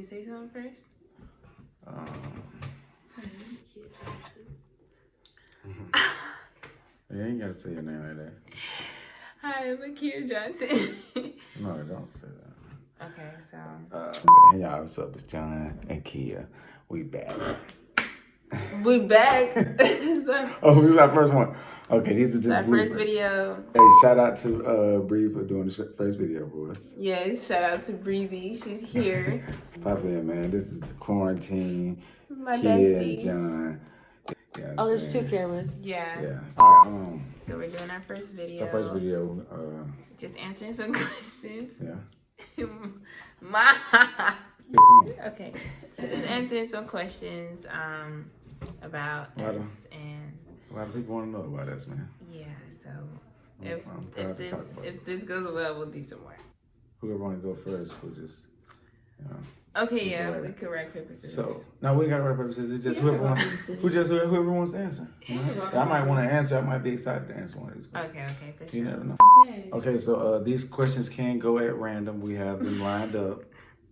say something first? You ain't gotta say your name like that. Hi, I'm Makia Johnson. No, don't say that. Okay, so. Hey y'all, what's up? It's John and Kia. We back. We back. Oh, this is our first one. Okay, this is our just first video. Hey, shout out to Bree for doing the first video for us. Yes, shout out to Breezy. She's here. Pop in, man. This is the quarantine. My Kia bestie. and John. Yeah, Oh, there's two cameras. Yeah. Yeah. All right. So we're doing our first video. It's our first video. Just answering some questions. Yeah. Okay. Just answering some questions about us and. A lot of people want to know about us, man. Yeah. So if this goes well, we'll do some more. Whoever want to go first, we'll just. Okay, yeah, we could rock paper scissors. So no, we ain't got to rock paper scissors. It's just whoever wants to answer. I might want to answer. I might be excited to answer one of these questions. Okay, for sure. You never know. Okay, so these questions can go at random. We have them lined up,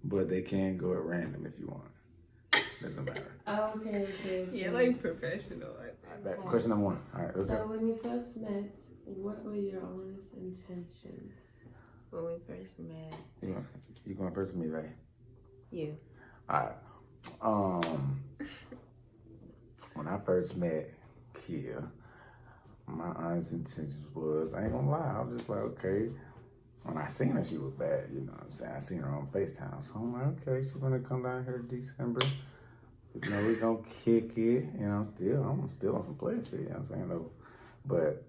but they can go at random if you want. Doesn't matter. Okay. You're like professional. Back, question number one. All right, let's go. When you first met, what were your honest intentions? When we first met. You going first with me, right? You. All right. When I first met Kia, my honest intentions was, I ain't gonna lie, I was just like, okay. When I seen her, she was bad, you know what I'm saying? I seen her on FaceTime, so I'm like, okay, she's gonna come down here in December. You know, we gonna kick it, you know, I'm still on some play shit, you know what I'm saying? No, but,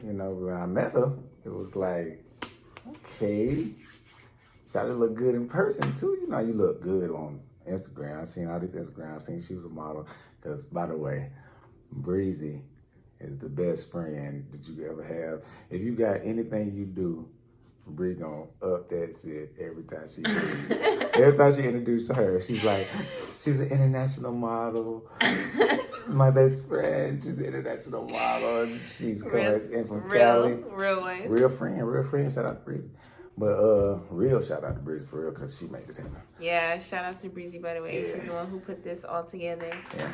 you know, when I met her, it was like, okay, she had to look good in person too. You know, you look good on Instagram. I seen all these Instagram. I seen she was a model. Because, by the way, Breezy is the best friend that you ever have. If you got anything you do, Bree gonna up that shit every time she every time she introduced her, she's like, she's an international model. My best friend, she's an international model. She's coming in from Cali. Real friend. Shout out to Breezy. But real shout out to Breezy for real, because she made this happen. Yeah, shout out to Breezy, by the way. Yeah. She's the one who put this all together. Yeah.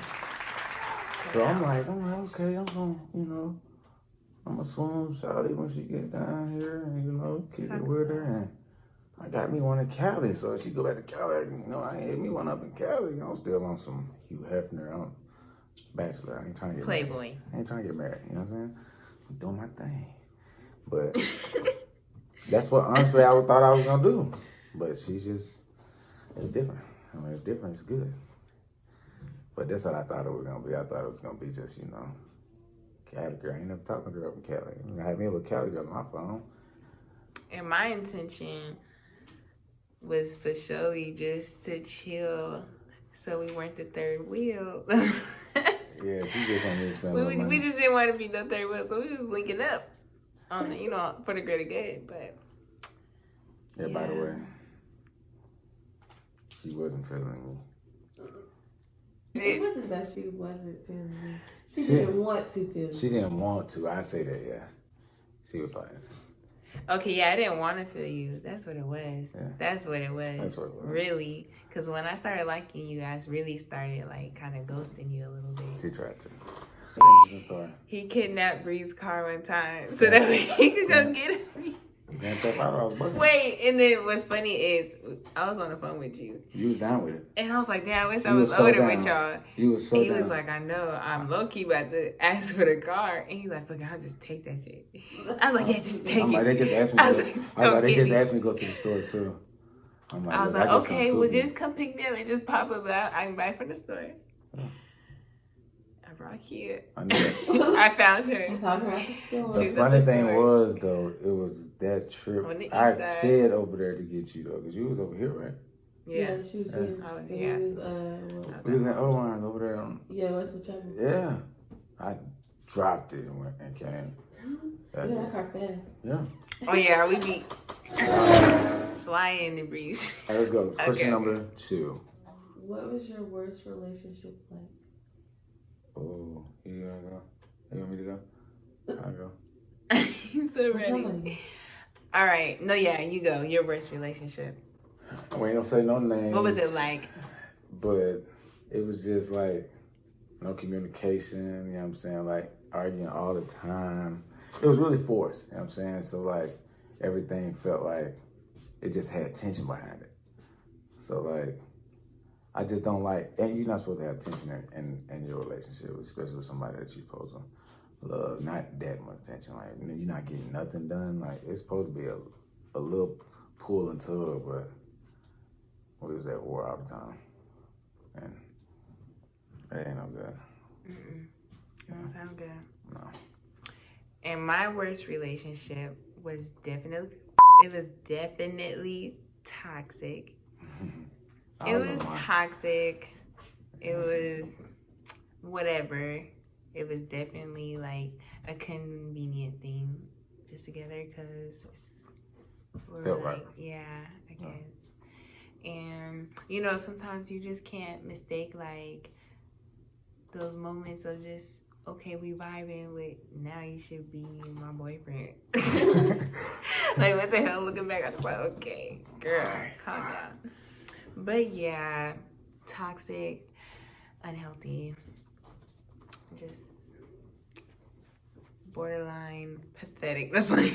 So I'm like, okay, I'm gonna, you know, I'm gonna swoon Shawty when she get down here and, you know, kick it with her. And I got me one in Cali, so if she go back to Cali, you know, I ain't hit me one up in Cali. You know, I'm still on some Hugh Hefner. I'm bachelor. I ain't trying to get Playboy. Married. I ain't trying to get married. You know what I'm saying? I'm doing my thing. But that's what, honestly, I thought I was gonna do. But she just, it's different. I mean, it's different. It's good. But that's what I thought it was gonna be. I thought it was gonna be just, you know, Cali girl. I ain't never talked to a girl from Cali. I had me a little Cali girl on my phone. And my intention was for surely just to chill, so we weren't the third wheel. Yeah, she just wanted to spend money. We just didn't want to be the third wheel, so we was linking up on, you know, for the greater good. But yeah, by the way, she wasn't feeling me. It wasn't that she wasn't feeling me. She didn't want to feel me. She didn't want to. I say that, yeah. She was fine. Okay, yeah, I didn't want to feel you. That's what it was. Yeah. That's what it was. That's what it was. Really. Because when I started liking you, I really started, like, kind of ghosting you a little bit. She tried to. Interesting story. He kidnapped Bree's car one time so that way he could go get me. Wait, and then what's funny is I was on the phone with you. You was down with it. And I was like, damn, I wish I was over there with y'all. You was so He down. was like, I know, I'm low-key about to ask for the car. And he's like, fuck, I'll just take that shit. I was like, yeah, just take it. Like, they just asked me they just asked me to go to the store too. I was like, okay, well, just come pick me up and just pop up. I can buy from the store. Yeah. I brought Kia. I knew that. I found her. I found her at the store. The funny thing was, though, it was that trip. I sped over there to get you, though, because you was over here, right? Yeah, she was here. I was, yeah. We was in Owen over there. Yeah, what's the trouble? Yeah. I dropped it and came. Yeah, that car fast. Yeah. Oh, yeah, we be sliding the breeze. Right, let's go. Question number 2. What was your worst relationship like? Oh, you gotta go? You want me to go? I'll go. He's so ready. All right. No, yeah, you go. Your worst relationship. We ain't gonna say no names. What was it like? But it was just like no communication, you know what I'm saying? Like arguing all the time. It was really forced, you know what I'm saying? So like everything felt like it just had tension behind it. So like I just don't like, and you're not supposed to have tension in your relationship, especially with somebody that you're supposed to love. Not that much tension. Like you're not getting nothing done. Like it's supposed to be a little pull and tug, but we was at war all the time, and that ain't no good. Don't sound good. No. And my worst relationship was definitely toxic. It was toxic. It was whatever. It was definitely like a convenient thing just together because we're like, right. Yeah, I guess. And you know, sometimes you just can't mistake like those moments of just, okay, we vibing with, now you should be my boyfriend. Like, what the hell? Looking back, I was like, okay, girl, calm down. But yeah, toxic, unhealthy, just borderline pathetic. That's like,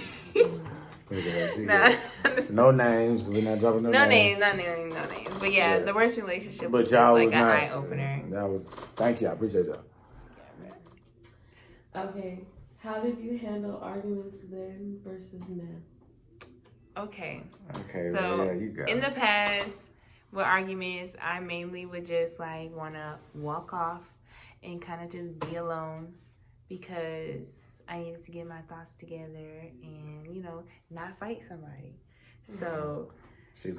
no names. We're not dropping no names. No names. But yeah, the worst relationship was just like an eye opener. That was. Thank you. I appreciate y'all. Okay, how did you handle arguments then versus now? Okay. So well, you go. In the past, with arguments, I mainly would just like want to walk off and kind of just be alone because I needed to get my thoughts together and, you know, not fight somebody. So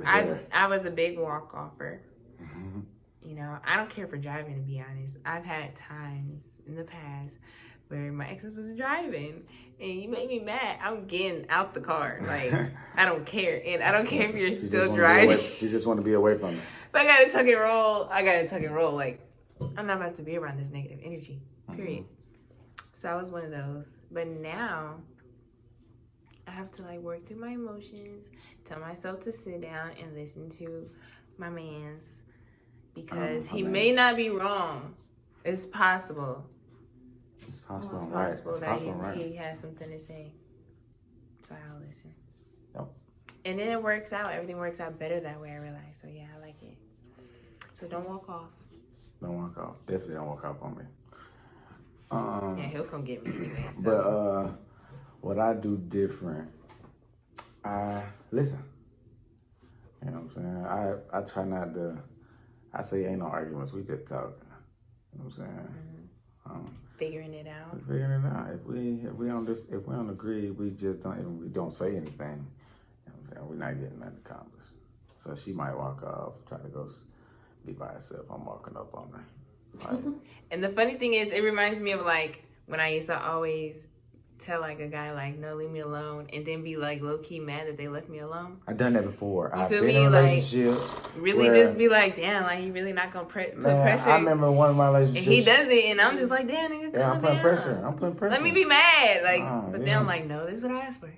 I was a big walk-offer. Mm-hmm. You know, I don't care for driving, to be honest. I've had times in the past where my exes was driving and you make me mad, I'm getting out the car. Like, I don't care. And I don't care if you're still driving. She just want to be away from it. But I got to tuck and roll. Like, I'm not about to be around this negative energy, period. Mm-hmm. So I was one of those. But now, I have to, like, work through my emotions, tell myself to sit down and listen to my man's. Because he may not be wrong. It's possible. It's possible, he has something to say. So I'll listen. Yep. And then it works out. Everything works out better that way, I realize. So yeah, I like it. So don't walk off. Don't walk off. Definitely don't walk off on me. Yeah, he'll come get me anyway. So. But what I do different, I listen. You know what I'm saying? I try not to. I say ain't no arguments. We just talking. You know what I'm saying? Mm-hmm. Figuring it out. If we don't agree, we just don't say anything. You know what I'm saying? We're not getting nothing accomplished. So she might walk off, try to go be by herself. I'm walking up on her. Like, and the funny thing is, it reminds me of like when I used to always tell like a guy like, no, leave me alone, and then be like low key mad that they left me alone. I've done that before. I've been in a relationship. Really just be like, damn, like he really not gonna put pressure. I remember one of my relationships. And he does it, and I'm just like, damn, nigga, I'm putting pressure. Let me be mad, like, but then I'm like, no, this is what I asked for.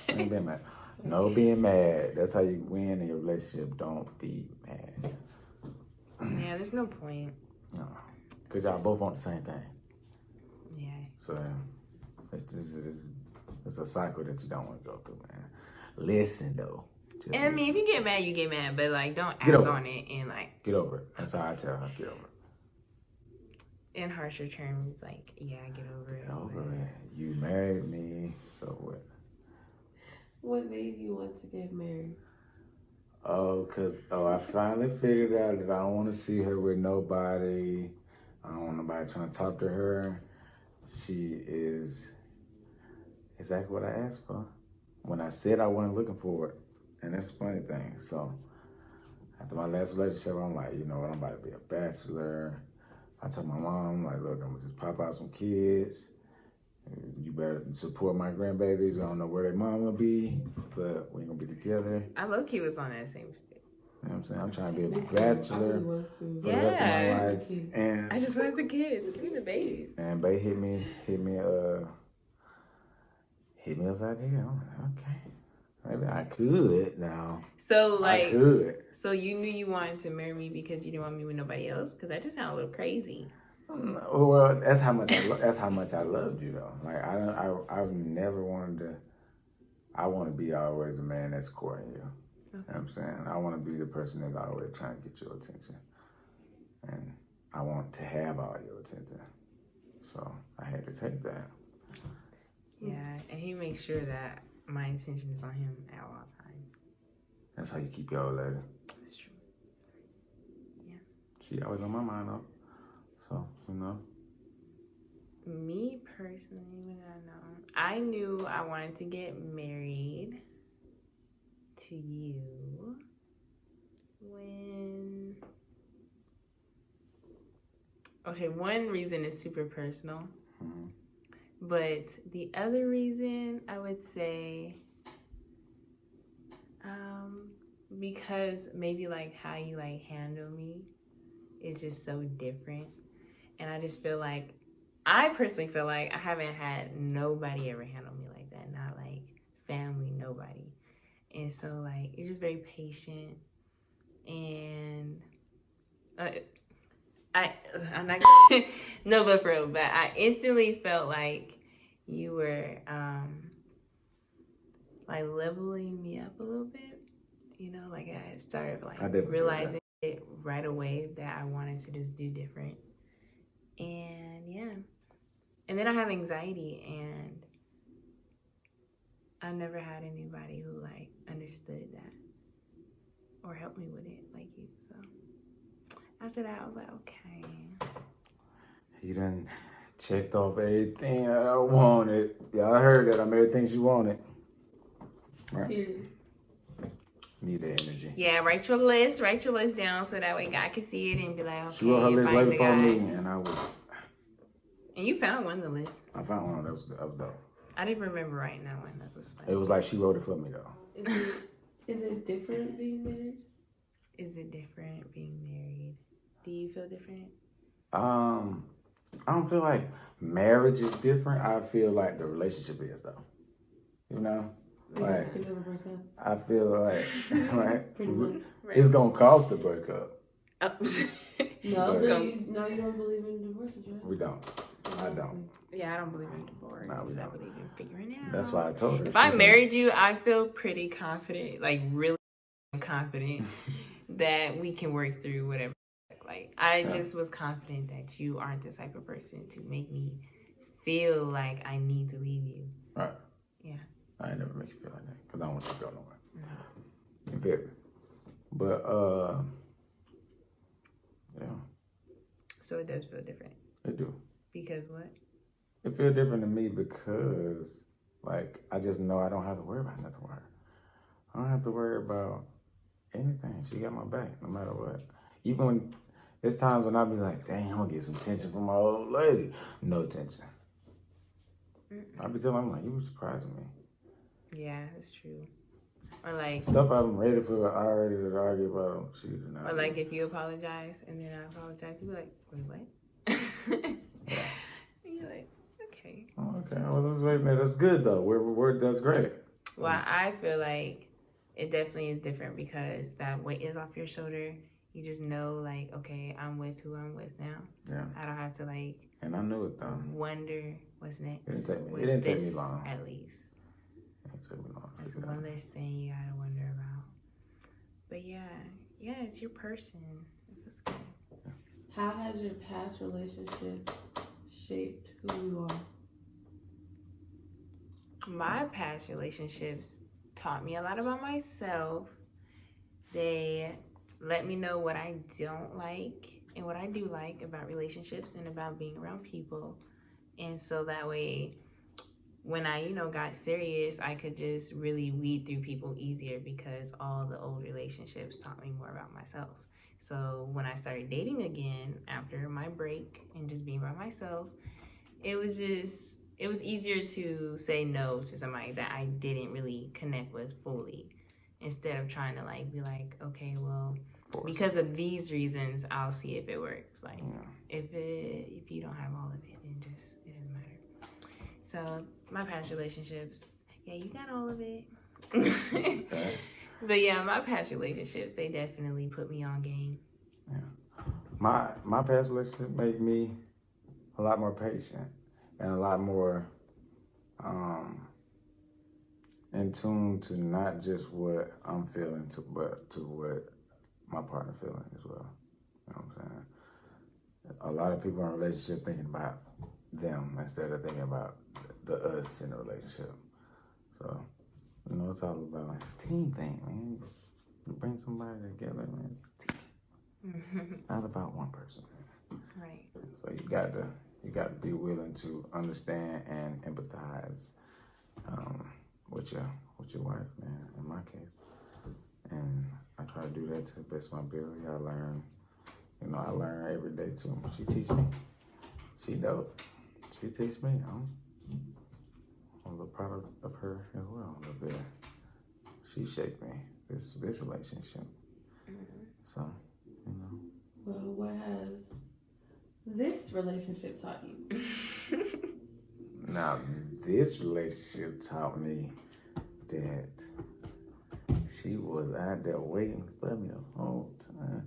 Ain't been mad. No being mad. That's how you win in your relationship. Don't be mad. Yeah, there's no point. No, because y'all both want the same thing. Yeah. So it's a cycle that you don't want to go through, man. Listen though. And I mean, if you get mad, you get mad, but like, don't act on it and like. Get over it. That's how I tell her. Get over it. In harsher terms, like, yeah, get over it. Over it. You married me, so what? What made you want to get married? I finally figured out that I don't want to see her with nobody. I don't want nobody trying to talk to her. She is exactly what I asked for. When I said I wasn't looking for it. And that's a funny thing. So after my last relationship, I'm like, you know what, I'm about to be a bachelor. I told my mom, like, look, I'm gonna just pop out some kids. You better support my grandbabies. I don't know where their mom will be, but we're gonna be together. I low-key was on that same shit. You know what I'm saying? I'm trying to be a bachelor for the rest of my life. And I just wanted the kids. Give me the babies. And they hit me upside the head. I'm like, okay. Maybe I could now. So like, I could. So you knew you wanted to marry me because you didn't want me with nobody else? Because that just sounds a little crazy. Well, that's how much that's how much I loved you though. Like I've never wanted to. I want to be always the man that's courting you. Okay. You know what I'm saying? I want to be the person that's always trying to get your attention, and I want to have all your attention. So I had to take that. Yeah, and he makes sure that my attention is on him at all times. That's how you keep your old lady. That's true. Yeah. She always on my mind though. So, you know. Me personally, what did I know? I knew I wanted to get married to you when... Okay, one reason is super personal. Mm-hmm. But the other reason, I would say, because maybe like how you like handle me is just so different. And I just feel like, I personally feel like I haven't had nobody ever handle me like that. Not like family, nobody. And so like, you're just very patient. And I'm not no, but for real, but I instantly felt like you were like leveling me up a little bit, you know, like I started like realizing it right away that I wanted to just do different. And yeah, and then I have anxiety, and I've never had anybody who like understood that or helped me with it like you. So after that, I was like, okay. You done checked off everything that I wanted. Yeah, I heard that. I'm everything she wanted. Right. Need that energy. Yeah, write your list down so that way God can see it and be like, okay. She wrote her list right before me, and I was. And you found one of the list. I found one that was dope. I didn't remember writing that one. That's what's funny. It was like she wrote it for me though. Is it different being married? Is it different being married? Do you feel different? I don't feel like marriage is different. I feel like the relationship is though. You know? Like, I feel like right? Pretty much. It's gonna cost to break up. Oh. No, you don't believe in divorces, right? We don't. I don't. Yeah, I don't believe in divorce. No, I believe in figuring it out. That's why I told her. If I married you, I feel pretty confident, like really confident that we can work through whatever. Like, I just was confident that you aren't the type of person to make me feel like I need to leave you. Right. Yeah. I ain't never make you feel like that because I don't want you to go nowhere. Mm-hmm. You feel me? But, yeah. So it does feel different. It do. Because what? It feels different to me because, like, I just know I don't have to worry about nothing with her. I don't have to worry about anything. She got my back no matter what. Even when there's times when I be like, dang, I'm gonna get some attention from my old lady. No attention. I be telling her, I'm like, you were surprising me. Yeah, that's true. Or like stuff I'm ready for already to argue about. She did not. Or like if you apologize and then I apologize, you be like, wait, what? Yeah. And you're like, okay. Oh, okay, I was just waiting there. That's good though. That's great. Well, I feel like it definitely is different because that weight is off your shoulder. You just know, like, okay, I'm with who I'm with now. Yeah. I don't have to like. And I knew it though. Wonder what's next. It didn't take me long. At least. It didn't take me long. That's one less thing you gotta wonder about. But yeah, it's your person. It's good. How has your past relationships shaped who you are? My past relationships taught me a lot about myself. They let me know what I don't like and what I do like about relationships and about being around people. And so that way, when I, got serious, I could just really weed through people easier because all the old relationships taught me more about myself. So when I started dating again after my break and just being by myself, it was easier to say no to somebody that I didn't really connect with fully, instead of trying to like be like, okay, well, because of these reasons, I'll see if it works. Like, if you don't have all of it, then just it doesn't matter. So my past relationships, yeah, you got all of it. But yeah, my past relationships, they definitely put me on game. Yeah. My past relationship made me a lot more patient and a lot more in tune to not just what I'm feeling, but to what my partner feeling as well. You know what I'm saying? A lot of people in a relationship thinking about them instead of thinking about the us in the relationship. So, you know, it's all about it's a team thing, man. You bring somebody together, man. It's a team. It's not about one person, man. Right. So you got to be willing to understand and empathize with your wife, man. In my case, and I try to do that to the best of my ability. I learn every day too. She teach me. She dope. She teach me. I'm a little proud of her as well. A little bit. She shaped me. This relationship. Mm-hmm. So, you know. Well, what has this relationship taught you? Now, this relationship taught me that she was out there waiting for me the whole time.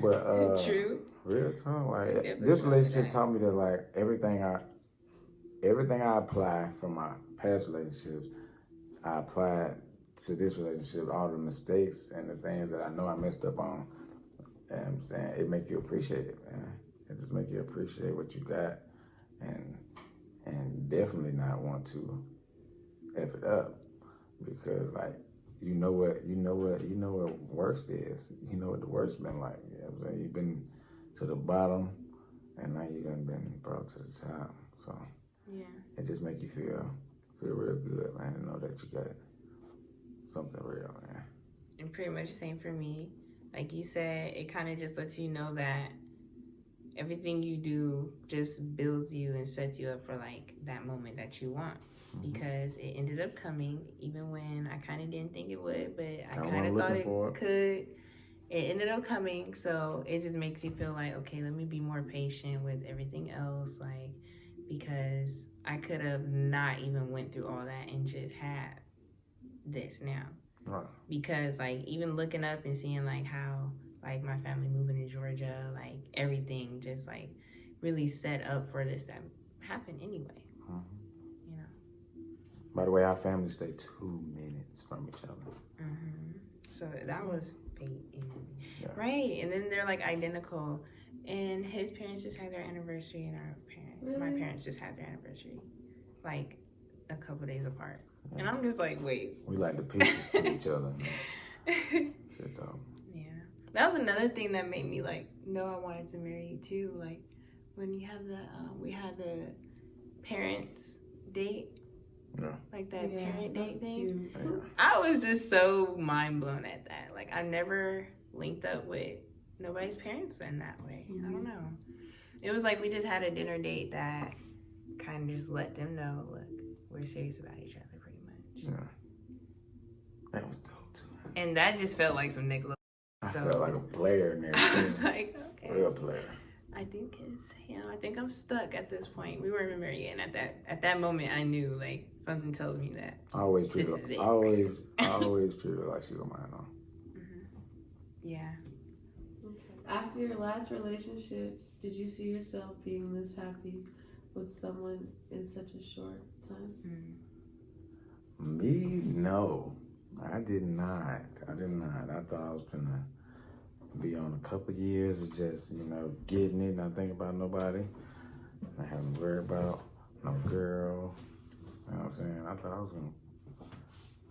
But True. Real talk, like this relationship taught me that like everything I apply from my past relationships, I applied to this relationship. All the mistakes and the things that I know I messed up on. And I'm saying it make you appreciate it, man. It just make you appreciate what you got, and definitely not want to F it up, because like you know what worst is. You know what the worst been like. You know what I'm saying? You've been to the bottom, and now you've been brought to the top. So yeah, it just make you feel real good, man, to know that you got something real, man. And pretty much same for me. Like you said, it kind of just lets you know that everything you do just builds you and sets you up for like that moment that you want. Mm-hmm. Because it ended up coming, even when I kind of didn't think it would, but I kind of thought it could. It ended up coming, so it just makes you feel like, okay, let me be more patient with everything else, like, because I could have not even went through all that and just had this now. Right. Because like even looking up and seeing like how like my family moving to Georgia, like everything just like really set up for this to happen anyway. Mm-hmm. You know. By the way, our families stay 2 minutes from each other. Mm-hmm. So that was fate, yeah. Right? And then they're like identical. And his parents just had their anniversary, and my parents just had their anniversary, like a couple days apart. And I'm just like, wait. We like the pieces to each other. Shit, though. Yeah. That was another thing that made me like know I wanted to marry you too. Like when you have the we had the parents date. Yeah. Like that parent date thing. Yeah. I was just so mind blown at that. Like I never linked up with nobody's parents in that way. Mm-hmm. I don't know. It was like we just had a dinner date that kind of just let them know, look, we're serious about each other. Yeah. That was dope too. And that just felt like some next level. I felt like a player in there too. I was like, okay. Real player. I think I think I'm stuck at this point. We weren't even married yet, and at that moment I knew like something told me that I always treat her treat her like she was mine though. Mm-hmm. Yeah. Okay. After your last relationships, did you see yourself being this happy with someone in such a short time? Mm-hmm. Me, no. I did not. I thought I was gonna be on a couple years of just, getting it, not thinking about nobody, not having to worry about no girl. You know what I'm saying? I thought I was gonna.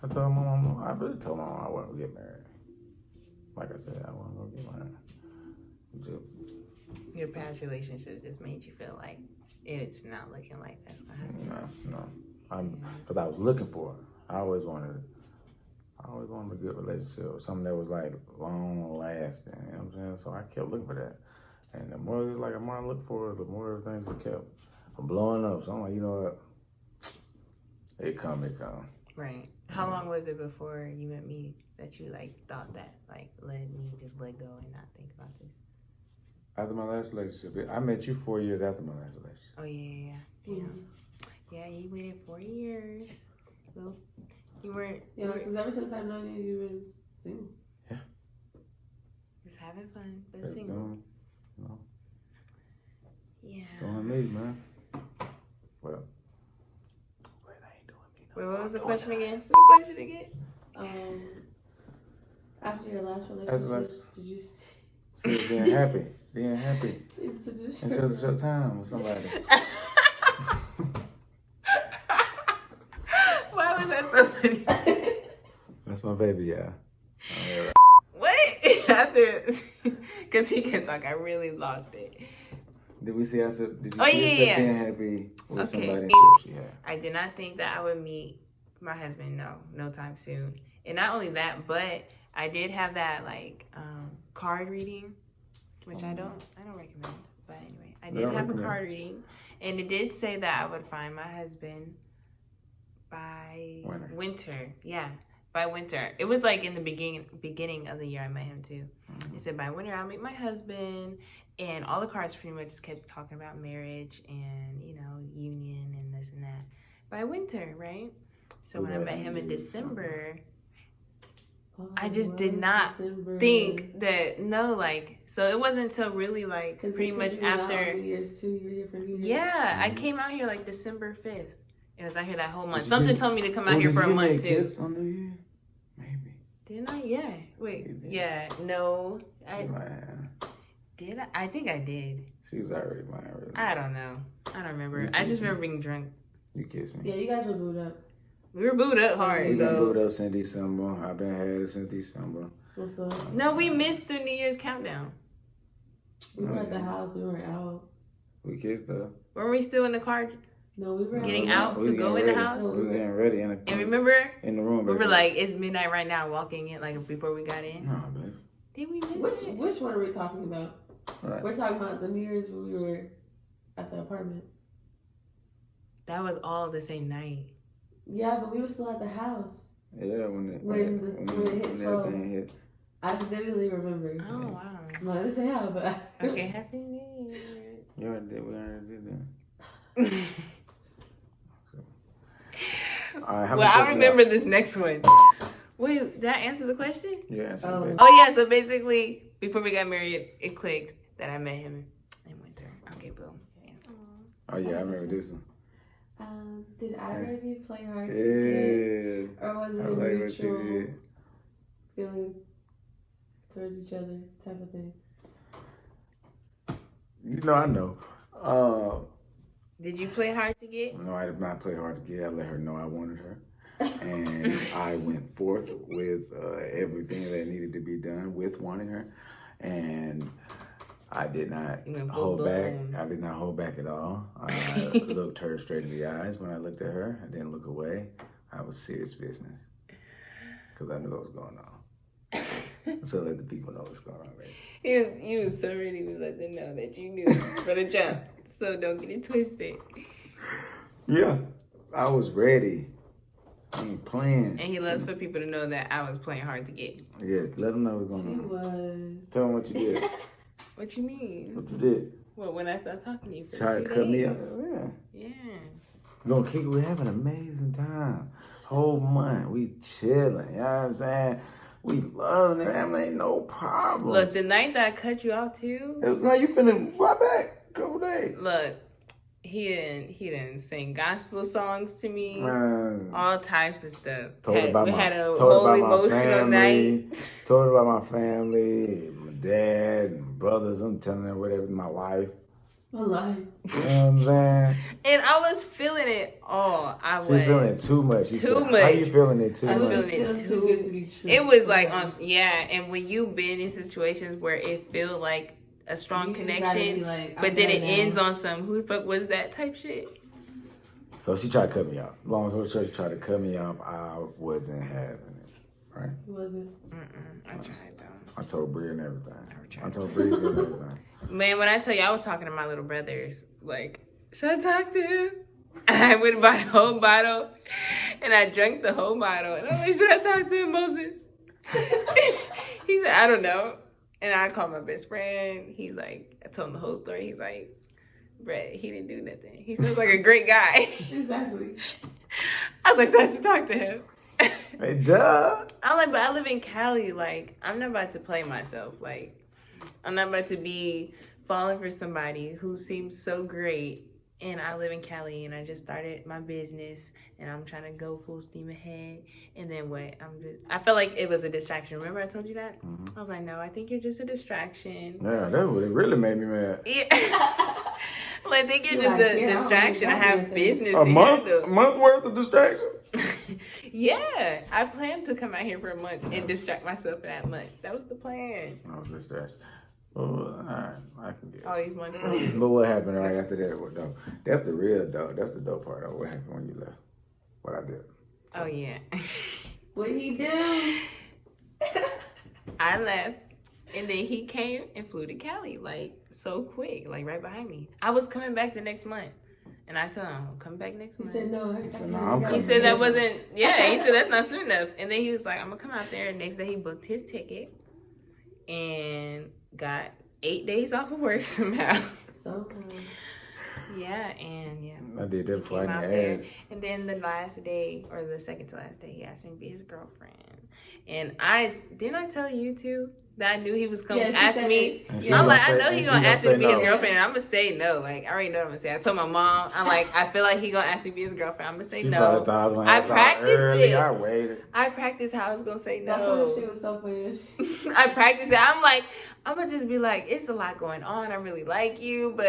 I told my mom, I really told my mom I wasn't gonna get married. Like I said, I wasn't gonna get married. Your past relationships just made you feel like it's not looking like that's gonna happen. No. Because I was looking for it. I always wanted a good relationship, something that was like long lasting. You know what I'm saying? So I kept looking for that, and the more I looked for it, the more things kept blowing up. So I'm like, you know what? It come. Right. How long was it before you met me that you like thought that like let me just let go and not think about this? After my last relationship, I met you 4 years after my last relationship. Oh yeah. Yeah, you waited 4 years. Well, You weren't. Yeah, because ever since I've known you, you've been single. Yeah. Just having fun, but That's single. doing, you know, Yeah. it's doing me, man. Well, I ain't doing me. Wait, what was the question again? What's the question again? After your last relationship, did you see being happy? Being happy. It's such a Until it's your time with somebody. Why was that so funny? That's my baby, yeah. What? After, because he can talk, I really lost it. Did we see us? Did you Oh, see yeah, us being happy with Okay. somebody in ship she had? I did not think that I would meet my husband. No time soon. And not only that, but I did have that card reading, which I don't recommend. But anyway, I did have a card reading, and it did say that I would find my husband by winter. Yeah, by winter. It was like in the beginning of the year I met him too. Mm-hmm. It said by winter I'll meet my husband, and all the cards pretty much just kept talking about marriage and union and this and that. By winter, right? So when I met him in December, I just did not think that so it wasn't until really pretty much after New Year's too. You were here for New Year's. Yeah, I came out here December 5th. It was out here that whole month. Something told me to come out here for a month too. Kiss on New Year? Maybe. Didn't I? Yeah. Wait. Maybe. Yeah. No. Did I? I think I did. She was already mine. Really. I don't know. I don't remember. I just remember being drunk. You kissed me. Yeah, you guys were booed up. We were booed up hard. We've been booed up since December. I've been had it since December. What's up? No, we missed the New Year's countdown. We were at the house. We were out. We kissed up. Were we still in the car? No, we were getting out to go in the house. We were getting ready and remember in the room. We were like, it's midnight right now. Walking in before we got in. No, babe. Did we miss it? Which one are we talking about? Right. We're talking about the New Year's when we were at the apartment. That was all the same night. Yeah, but we were still at the house. Yeah, when it hit 12. Hit. I vividly remember. Oh wow. No, I didn't say how, but okay, Happy New Year. We already did that. Well, I remember this next one. Wait, did I answer the question? Yeah. Oh yeah. So basically, before we got married, it clicked that I met him in winter. Okay, boom. Oh yeah, I remember this one. Did either of you play hard to get? Or was it a mutual feeling towards each other type of thing? I know. Did you play hard to get? No, I did not play hard to get. I let her know I wanted her. And I went forth with everything that needed to be done with wanting her. And I did not hold back. I did not hold back at all. I looked her straight in the eyes when I looked at her. I didn't look away. I was serious business. Because I knew what was going on. So let the people know what's going on, right? You was so ready to let them know that you knew for the jump. So don't get it twisted. Yeah, I was ready. I ain't playing. And he loves for people to know that I was playing hard to get. Yeah, let them know what's going on. She was. Tell them what you did. What you mean? What you did? Well, when I stopped talking to you for Try to 2 cut days. me off. Yeah. We're gonna keep. We're having an amazing time. Whole month we chilling. You know what I'm saying? We loving it. I mean, ain't no problem. Look, the night that I cut you off too. It was like you finna right back. Couple days. Look, he didn't sing gospel songs to me. Man. All types of stuff. We had a whole emotional night. Told her about my family, my dad, and brothers. I'm telling her whatever, my life. My life. You know what I'm saying? And I was feeling it all. She's feeling it too much. Too much. How you feeling it too much? I was feeling it too good to be true. It was and when you've been in situations where it feels like a strong connection, but then it ends on some who the fuck was that type shit. So she tried to cut me off. Long story short, she tried to cut me off. I wasn't having it. Right? You wasn't? I tried though. I told Bree and everything. I told Bree and everything. Man, when I tell you I was talking to my little brothers, should I talk to him? I went and bought a whole bottle, and I drank the whole bottle. And I'm like, should I talk to him, Moses? He said, I don't know. And I called my best friend. He's like, I told him the whole story. He's like, Brett, he didn't do nothing. He seems like a great guy. Exactly. I was like, so I should talk to him. Hey, duh. I'm like, but I live in Cali. Like, I'm not about to play myself. Like, I'm not about to be falling for somebody who seems so great. And I live in Cali, and I just started my business, and I'm trying to go full steam ahead. And then what? I felt like it was a distraction. Remember I told you that? Mm-hmm. I was like, no, I think you're just a distraction. Yeah, that would really made me mad. Yeah. Like, I think you're just a distraction. I have business A to month handle. worth of distraction? Yeah, I planned to come out here for a month and distract myself for that month. That was the plan. I was distracted. Well, all right, I can guess. All these months. But what happened right after that? Well, though, that's the real dope. That's the dope part. Though. What happened when you left? What I did? Oh yeah. What he do? I left, and then he came and flew to Cali like so quick, like right behind me. I was coming back the next month, and I told him, "Come back next month." He said no. I'm He coming said that back. wasn't. Yeah, he said that's not soon enough. And then he was like, "I'm gonna come out there." Next day, he booked his ticket, and got 8 days off of work somehow. So Yeah, and yeah. I did that before Came I out had there, ass. and then the last day, or the second to last day, he asked me to be his girlfriend. And I tell you too that I knew he was gonna ask me. I'm like, I know he's gonna ask me to be his girlfriend, and I'm gonna say no. Like, I already know what I'm gonna say. I told my mom, I'm like, I feel like he gonna ask me to be his girlfriend. I'm gonna say She no. probably thought I was gonna I ask out practiced early. it. I waited. I practiced how I was gonna say that's no. when she was so funny. I practiced it. I'm like, I'm gonna just be like, it's a lot going on. I really like you, but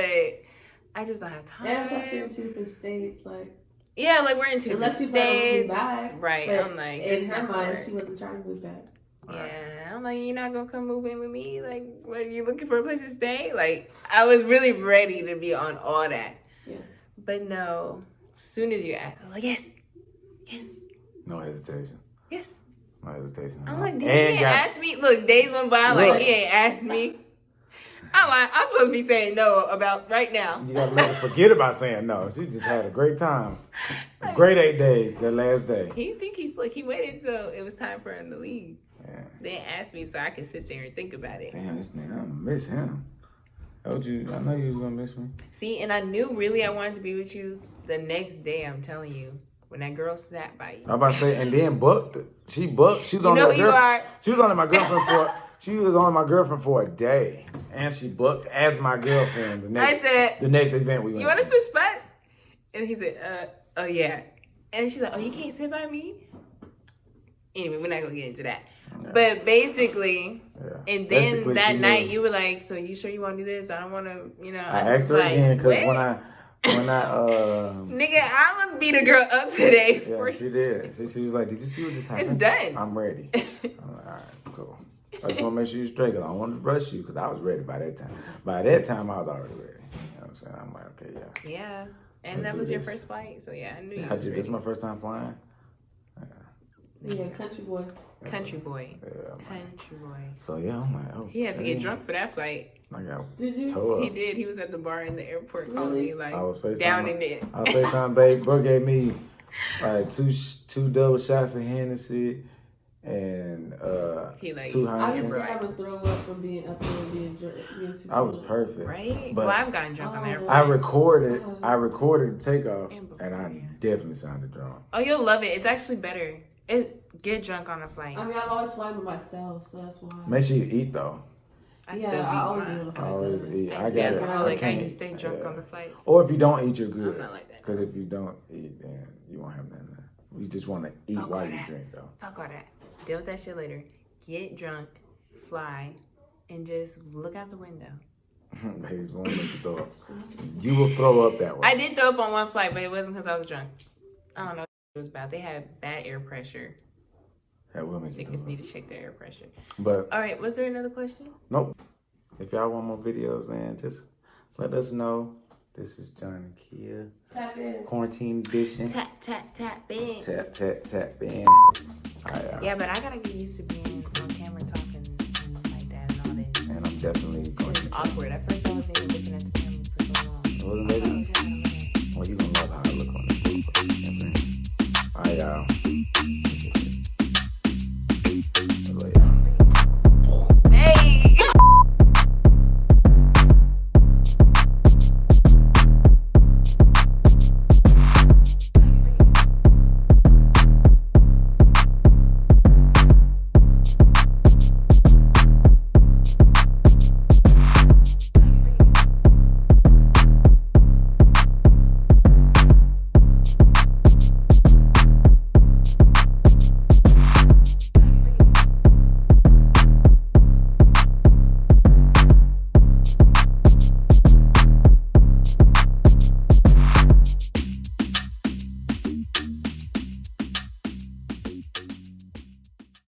I just don't have time. And plus you're in 2 different states, like. Yeah, like we're in 2 Unless different you plan on moving states. back, Right. but I'm like, in it's her not mind, hard. she wasn't trying to move back. Yeah, I'm like, you're not gonna come move in with me? Like, what, you looking for a place to stay? Like, I was really ready to be on all that. Yeah. But no, as soon as you asked, I was like, yes, yes, No hesitation. yes. No hesitation. I'm like, And he ain't asked me. Look, days went by, like, he ain't asked me. I'm like, I'm supposed to be saying no about right now. You gotta let her forget about saying no. She just had a great time. A great 8 days, that last day. He think he's slick. He waited till it was time for him to leave. Yeah. Then asked me so I could sit there and think about it. Damn, this nigga, I'm gonna miss him. I know you was gonna miss me. See, and I knew really I wanted to be with you the next day, I'm telling you. When that girl sat by you. I'm about to say, and then she booked. She was You on know my who you are. She was only my girlfriend for. She was only my girlfriend for a day, and she booked as my girlfriend the next. I said, the next event we went. You want to switch spots? And he said, oh yeah. And she's like, oh, you can't sit by me? Anyway, we're not going to get into that. Yeah. But basically, Yeah. and then Basically, that she night knew. you were like, so you sure you want to do this? I don't want to, I asked her like, again because what? when I Nigga, I must beat a girl up today. yeah, she did. She was like, "Did you see what just happened?" It's done. I'm ready. I'm like, all right, cool. I just want to make sure you're straight. 'Cause I don't want to rush you because I was ready by that time. By that time, I was already ready. You know what I'm saying? I'm like, okay, yeah. Yeah. And Let's that do was your this. first flight. So yeah, I knew you I was just, this is ready. my first time flying. Yeah, country boy. Country boy. Yeah, man. Country boy. So yeah, I'm like, oh. He had to get drunk for that flight. I got Did you? tore up. He did. He was at the bar in the airport calling Really? me like I was FaceTime. down in it. I was FaceTime, babe. Bro gave me like two double shots of Hennessy and He like, 2 Obviously, Heinekens. I would throw up from being up there and being drunk. Being too I was drunk. perfect. right? But well, I've gotten drunk on the airport. I recorded the takeoff, And before, and I yeah. definitely sounded drunk. Oh, you'll love it. It's actually better. Get drunk on a flight. I mean, I've always flown by myself, so that's why. Make sure you eat though. I yeah, still I be always drunk. do on a I flight. always though. eat. I I got still it. go, I like I can't. used to stay drunk Yeah. on the flights. Or if you don't eat, you're I'm good. not like that. Because if you don't eat, then you won't have nothing. You just want to eat Fuck while all you that. drink though. Fuck all that. Deal with that shit later. Get drunk, fly, and just look out the window. Ladies, won't make you throw up. You will throw up that way. I did throw up on one flight, but it wasn't because I was drunk. I don't know what it was about. They had bad air pressure. That will make you Niggas throw need up. to check their air pressure. But All right, was there another question? nope. If y'all want more videos, man, just let us know. This is John and Kia. Tap in. Quarantine edition. Tap, tap, tap, in. Tap, tap, tap in. All right, Yeah, but I gotta get used to being on camera talking like that and all this. and I'm definitely going It's to. awkward. At first I was even looking at the camera for so long. Well, maybe. Well, you're going to love how I look on this. All right, y'all.